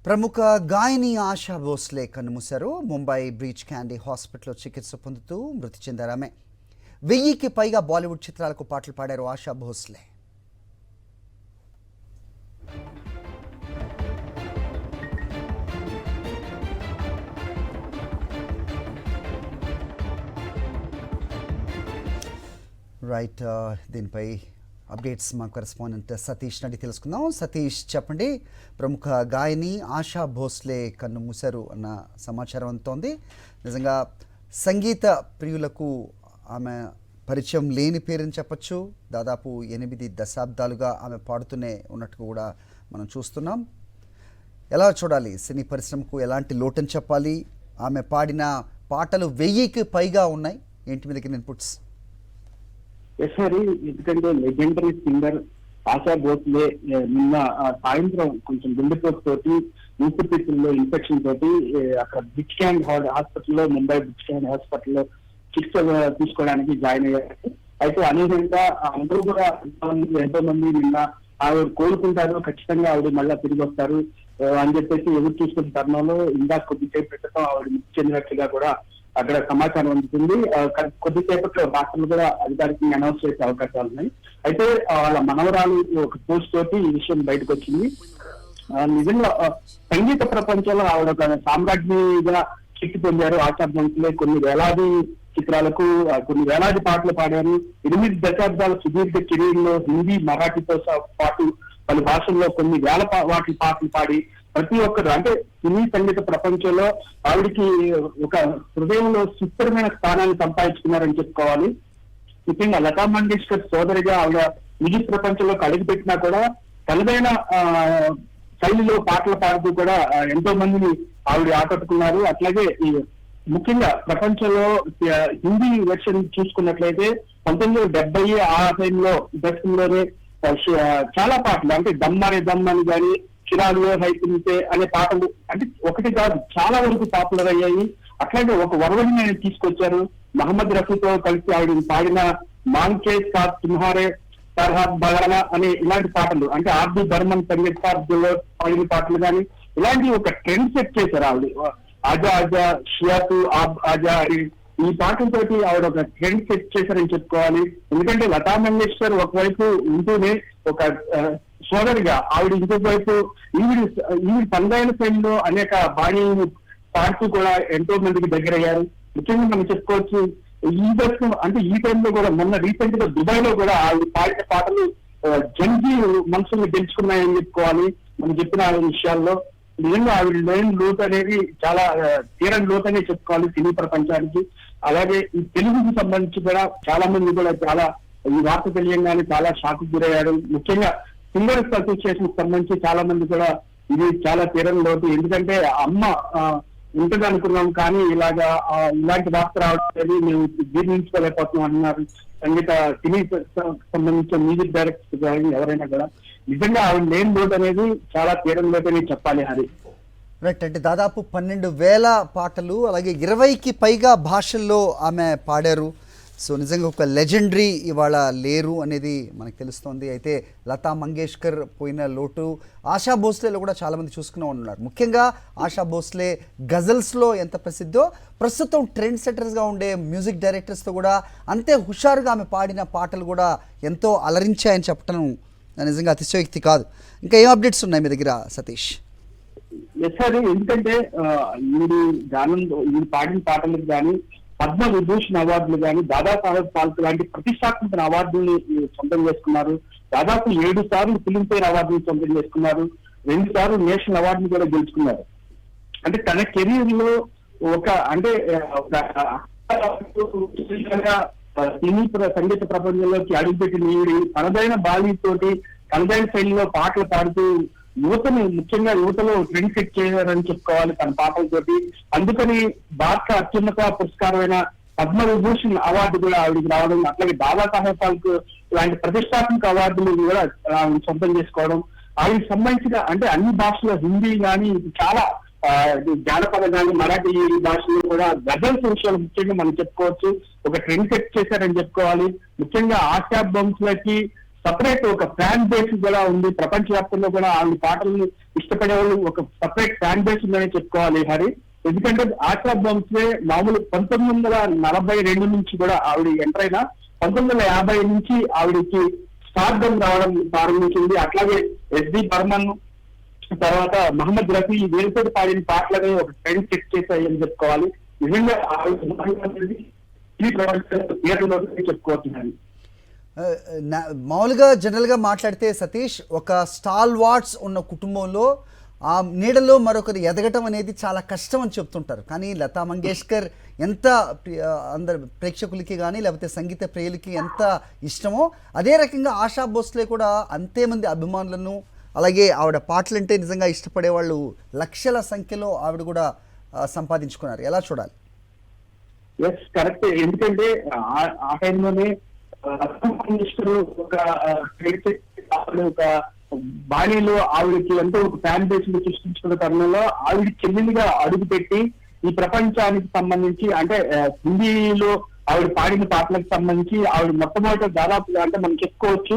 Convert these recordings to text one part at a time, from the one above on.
ప్రముఖ గాయని ఆశా భోస్లే కన్నుమూశారు. ముంబై బ్రీచ్ క్యాండీ హాస్పిటల్లో చికిత్స పొందుతూ మృతి చెందారు. ఆమె 1000కి పైగా బాలీవుడ్ చిత్రాలకు పాటలు పాడారు ఆశా భోస్లే. రైట్, దీనిపై అప్డేట్స్ మా కరెస్పాండెంట్ సతీష్ నడి తెలుసుకుందాం. సతీష్, చెప్పండి, ప్రముఖ గాయని ఆశా భోస్లే కన్ను మూశారు అన్న సమాచారం అందుతోంది. నిజంగా సంగీత ప్రియులకు ఆమె పరిచయం లేని పేరుని చెప్పచ్చు. దాదాపు 8 దశాబ్దాలుగా ఆమె పాడుతూనే ఉన్నట్టు కూడా మనం చూస్తున్నాం. ఎలా చూడాలి? సినీ పరిశ్రమకు ఎలాంటి లోటని చెప్పాలి? ఆమె పాడిన పాటలు 1000కి పైగా ఉన్నాయి. ఏంటి మీ దగ్గర ఇన్పుట్స్? ఎందుకంటే లెజెండరీ సింగర్ ఆశా భోస్లే నిన్న సాయంత్రం కొంచెం గుండెపోటు తోటి ఊపిరితిత్తుల్లో ఇన్ఫెక్షన్ తోటి అక్కడ బ్రిచ్ క్యాండ్ హాస్పిటల్లో, ముంబై బ్రిచ్ క్యాండ్ హాస్పిటల్లో చికిత్స తీసుకోవడానికి జాయిన్ అయ్యారు. అయితే అనేకంగా అందరూ కూడా ఎంతో మంది నిన్న ఆవిడ కోలుకుంటారు, ఖచ్చితంగా ఆవిడ మళ్ళీ తిరిగి వస్తారు అని చెప్పేసి ఎదురు చూసుకున్న తరుణంలో ఇంకా కొద్దిసేపు పెట్టడం ఆవిడ మృతి చెందినట్లుగా కూడా అక్కడ సమాచారం అందుతుంది. కొద్దిసేపట్లో డాక్టర్లు కూడా అధికారికంగా అనౌన్స్ చేసే అవకాశాలు ఉన్నాయి. అయితే వాళ్ళ మనవరాలు ఒక పోస్ట్ తోటి ఈ విషయం బయటకు వచ్చింది. నిజంగా సంగీత ప్రపంచంలో ఆవిడ ఒక సామ్రాజ్ఞిగా కీర్తి పొందారు. ఆశా భోస్లే కొన్ని వేలాది చిత్రాలకు కొన్ని వేలాది పాటలు పాడారు. 8 దశాబ్దాల సుదీర్ఘ కెరీర్లో హిందీ, మరాఠీతో పాటు పలు భాషల్లో కొన్ని వేల పాటలు పాడి ప్రతి ఒక్కరు అంటే సినీ సంగీత ప్రపంచంలో ఆవిడికి ఒక హృదయంలో సుస్థిరమైన స్థానాన్ని సంపాదించుకున్నారని చెప్పుకోవాలి. ముఖ్యంగా లతా మంగేష్కర్ సోదరిగా ఆవిడ మ్యూజిక్ ప్రపంచంలోకి అడుగుపెట్టినా కూడా తనదైన శైలిలో పాటలు పాడుతూ కూడా ఎంతో మందిని ఆవిడ ఆకట్టుకున్నారు. అట్లాగే ముఖ్యంగా ప్రపంచంలో హిందీ వెర్షన్ చూసుకున్నట్లయితే 1970 ఆ టైంలో దశకంలోనే చాలా పాటలు అంటే దమ్మారే దమ్ అని కానీ, చిరాలో హైతే అనే పాటలు అంటే ఒకటి కాదు చాలా వరకు పాపులర్ అయ్యాయి. అట్లాగే ఒక వరవడిని ఆయన తీసుకొచ్చారు. మహమ్మద్ రఫీతో కలిసి ఆవిడ పాడిన మాంకే సాత్ తుమ్హారే సర్హద్ బగానా అనే ఇలాంటి పాటలు అంటే ఆర్డి బర్మన్ సంగీతకారులో పాడిన పాటలు కానీ ఇలాంటి ఒక ట్రెండ్ సెట్ చేశారు ఆవిడ. ఆజా ఆజా షియాతు ఆజా అని ఈ పాటలతోటి ఆవిడ ఒక ట్రెండ్ సెట్ చేశారని చెప్పుకోవాలి. ఎందుకంటే లతా మంగేష్కర్ ఒకవైపు ఉంటూనే ఒక సోదరిగా ఆవిడ ఇంకొక వైపు ఈవిడ తనదైన శైలిలో అనేక బాణీలను పాడుతూ కూడా ఎంతో మందికి దగ్గరయ్యారు. ముఖ్యంగా మనం చెప్పుకోవచ్చు ఈ దశకం అంటే ఈ టైంలో కూడా మొన్న రీసెంట్ గా దుబాయ్ లో కూడా ఆవిడ పాడిన పాటలు జంజీ మనసుల్ని గెలుచుకున్నాయని చెప్పుకోవాలి. మనం చెప్పిన విషయాల్లో నిజంగా ఆవిడ లేని లోటు అనేది చాలా తీరని లోటు అనే చెప్పుకోవాలి సినీ ప్రపంచానికి. అలాగే ఈ తెలుగుకి సంబంధించి కూడా చాలా మంది కూడా చాలా ఈ వార్త తెలియంగానే చాలా షాక్ గురయ్యారు. ముఖ్యంగా సింగర్స్ అసోసియేషన్ సంబంధించి చాలా మంది కూడా ఇది చాలా తీరని లోటు, ఎందుకంటే అమ్మ ఉంటుంది అనుకున్నాం కానీ ఇలాంటి వార్త రావట్లేదు, మేము జీర్ణించుకోలేకపోతున్నాం అన్నారు సంగీత సినీ సంబంధించిన మ్యూజిక్ డైరెక్టర్స్ కానీ ఎవరైనా కూడా. నిజంగా ఆవిడ లేని లోటు అనేది చాలా తీరని లోటు అని చెప్పాలి. అది రైట్, అంటే దాదాపు 12,000 పాటలు అలాగే 20కి పైగా భాషల్లో ఆమె పాడారు. సో నిజంగా ఒక లెజెండరీ ఇవాళ లేరు అనేది మనకు తెలుస్తోంది. అయితే లతా మంగేష్కర్ పోయిన లోటు ఆశా భోస్లేలో కూడా చాలామంది చూసుకునే ఉన్నారు. ముఖ్యంగా ఆశా భోస్లే గజల్స్లో ఎంత ప్రసిద్ధో ప్రస్తుతం ట్రెండ్ సెట్టర్స్గా ఉండే మ్యూజిక్ డైరెక్టర్స్తో కూడా అంతే హుషారుగా ఆమె పాడిన పాటలు కూడా ఎంతో అలరించాయని చెప్పడం నిజంగా అతిశయోక్తి కాదు. ఇంకా ఏం అప్డేట్స్ ఉన్నాయి మీ దగ్గర సతీష్? ఎందుకంటే ఈ పాడిన పాటలకు కానీ పద్మ విభూషణ్ అవార్డులు కానీ, దాదాసాహెబ్ ఫాల్కే లాంటి ప్రతిష్టాత్మక అవార్డుల్ని సొంతం చేసుకున్నారు. దాదాపు 7 సార్లు ఫిలింఫేర్ అవార్డుని సొంతం చేసుకున్నారు. 2 సార్లు నేషనల్ అవార్డుని కూడా గెలుచుకున్నారు. అంటే తన కెరీర్ లో ఒక అంటే సినీ సంగీత ప్రపంచంలోకి అడుగుపెట్టిన తనదైన బాలీతోటి తనదైన శైలిలో పాటలు పాడుతూ ముఖ్యంగా యువతలో ట్రెండ్ సెట్ చేయాలని చెప్పుకోవాలి తన పాటలతోటి. అందుకని భారత అత్యున్నత పురస్కారమైన పద్మ విభూషణ్ అవార్డు కూడా ఆవిడకి రావడం, అట్లాగే దాదాసాహెబ్ ఫాల్కే లాంటి ప్రతిష్టాత్మక అవార్డులు కూడా సొంతం చేసుకోవడం, ఆవిడకి సంబంధించిన అంటే అన్ని భాషలో హిందీ కానీ చాలా జానపద కానీ మరాఠీ భాషలో కూడా గజల్స్ విషయాలు ముఖ్యంగా మనం చెప్పుకోవచ్చు ఒక ట్రెండ్ సెట్ చేశారని చెప్పుకోవాలి. ముఖ్యంగా ఆశా భోస్లేకి సపరేట్ ఒక ఫ్యాన్ బేస్ కూడా ఉంది. ప్రపంచవ్యాప్తంగా కూడా ఆవిడ పాటలను ఇష్టపడే వాళ్ళు ఒక సపరేట్ ఫ్యాన్ బేస్ ఉందని చెప్పుకోవాలి హరి. ఎందుకంటే ఆశా భోస్లే మామూలు 1942 నుంచి కూడా ఆవిడ ఎంటర్ అయినా 1950 నుంచి ఆవిడకి స్టార్డమ్ రావడం ప్రారంభించింది. అట్లాగే ఎస్డి బర్మన్ తర్వాత మహమ్మద్ రఫీ వీరితో పాడిన పాటలని ఒక ట్రెండ్ సెట్ చేశాయని చెప్పుకోవాలి. నిజంగా చెప్పుకోవచ్చు. మామూలుగా జనరల్గా మాట్లాడితే సతీష్, ఒక స్టాల్ వాట్స్ ఉన్న కుటుంబంలో ఆ నీడలో మరొకరు ఎదగటం అనేది చాలా కష్టం అని చెప్తుంటారు. కానీ లతా మంగేష్కర్ ఎంత అందరు ప్రేక్షకులకి కానీ లేకపోతే సంగీత ప్రియులకి ఎంత ఇష్టమో, అదే రకంగా ఆశా భోస్లే కూడా అంతే మంది అభిమానులను, అలాగే ఆవిడ పాటలంటే నిజంగా ఇష్టపడే వాళ్ళు లక్షల సంఖ్యలో ఆవిడ కూడా సంపాదించుకున్నారు. ఎలా చూడాలి? Yes correct. ఎందుకంటే ఆ టైంలోనే ఒక బాణీలో ఆవిడకి ఎంతో ఒక ఫ్యాన్ బేస్ సృష్టించుకున్న తరుణంలో ఆవిడ చెల్లెలుగా అడుగుపెట్టి ఈ ప్రపంచానికి సంబంధించి అంటే హిందీలో ఆవిడ పాడిన పాటలకు సంబంధించి ఆవిడ మొట్టమొదటి దాదాపుగా అంటే మనం చెప్పుకోవచ్చు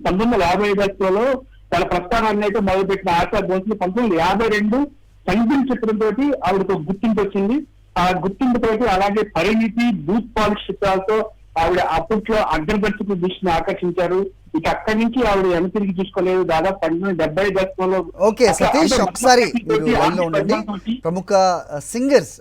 1955లో తన ప్రస్థానాన్ని అయితే మొదలుపెట్టిన ఆశా భోస్లే 1952 సంగీతం చిత్రంతో ఆవిడకు గుర్తింపు వచ్చింది. ఆ గుర్తింపుతోటి అలాగే పరిణితి, బూత్ పాలిష్ చిత్రాలతో ఆవిడ అప్పట్లో అగ్రదర్శకుల దృష్టిని ఆకర్షించారు. ఇక అక్కడి నుంచి ఆవిడ ఎంత తిరిగి చూసుకోలేదు. దాదాపు 1970 దశకంలో. ఓకే సతీష్, ఒకసారి మీరు లైన్లో ఉండండి. ప్రముఖ సింగర్స్